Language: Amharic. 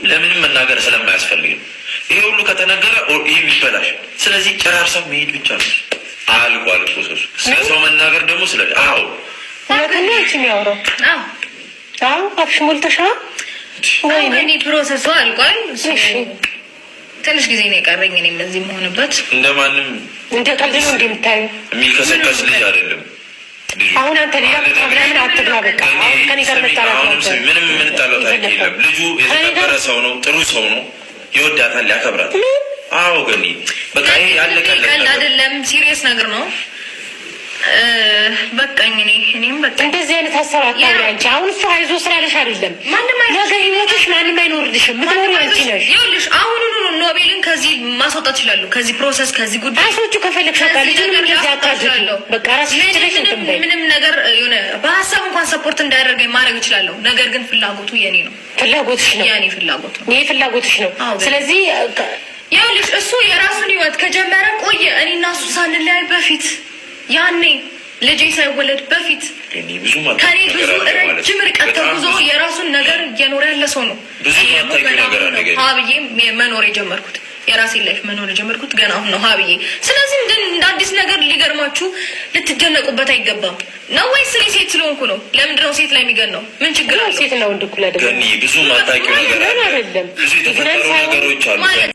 ለምንም መናገር ስለማያስፈልግ ነው። ይሄ ሁሉ ከተነገረ ይህ ይበላሽ። ስለዚህ ጨራርሰው መሄድ ብቻ ነው። አልቋል ፕሮሰሱ። ስለሰው መናገር ደግሞ ስለ ሁለተኛች የሚያወራው አፍሽ ሞልተሻ ወይኔ ፕሮሰሱ አልቋል። ትንሽ ጊዜ ነው የቀረኝ። እኔም ለዚህ መሆንበት እንደማንም እንደ ቀልድ ነው እንደምታዩ የሚከሰከስ ልጅ አይደለም። አሁን አንተ ሌላ ምናምን አትግባ። በቃ አሁን ከኔ ጋር መጣላት ምንም የምንጣለው ታሪክ የለም። ልጁ የተከበረ ሰው ነው፣ ጥሩ ሰው ነው፣ ይወዳታል፣ ያከብራታል። አዎ ግን በቃ ይሄ ያለቀለት ቀልድ አይደለም፣ ሲሪየስ ነገር ነው። በቃኝ እኔም በቃ እንደዚህ አይነት ሀሳብ አታውሪ አንቺ። አሁን እሱ አይዞ ስላለሽ አይደለም ነገ ህይወትሽ ማንም አይኖርልሽም። ምትኖሪው አንቺ ነሽ። ይኸውልሽ አሁኑኑ ኖቤልን ከዚህ ማስወጣት ይችላሉ። ከዚህ ፕሮሰስ ከዚህ ጉዳይ አሶቹ ከፈለግሽ በቃ ልጁንም እንደዚህ አታድርጊ። በቃ ራስሽ ትለሽ እንትን ምንም ነገር የሆነ በሀሳብ እንኳን ሰፖርት እንዳያደርገኝ ማድረግ እችላለሁ። ነገር ግን ፍላጎቱ የኔ ነው። ፍላጎትሽ ነው። የኔ ፍላጎት ነው። ይሄ ፍላጎትሽ ነው። ስለዚህ ይኸውልሽ እሱ የራሱን ህይወት ከጀመረ ቆየ። እኔና እሱ ሳንለያይ በፊት ያኔ ልጄ ሳይወለድ በፊት ከኔ ብዙ ረጅም ርቀት ተጉዞ የራሱን ነገር እየኖረ ያለ ሰው ነው። ሀብዬ መኖር የጀመርኩት የራሴን ላይፍ መኖር የጀመርኩት ገና አሁን ነው ሀብዬ። ስለዚህ እንደ አዲስ ነገር ሊገርማችሁ ልትደነቁበት አይገባም ነው ወይስ እኔ ሴት ስለሆንኩ ነው? ለምንድነው ሴት ላይ የሚገን ነው? ምን ችግር አለው? ሴት ነው ወንድ እኩል አይደለም። ብዙ ማታውቂው ነገር አይደለም። ብዙ የተፈጠሩ ነገሮች አሉ።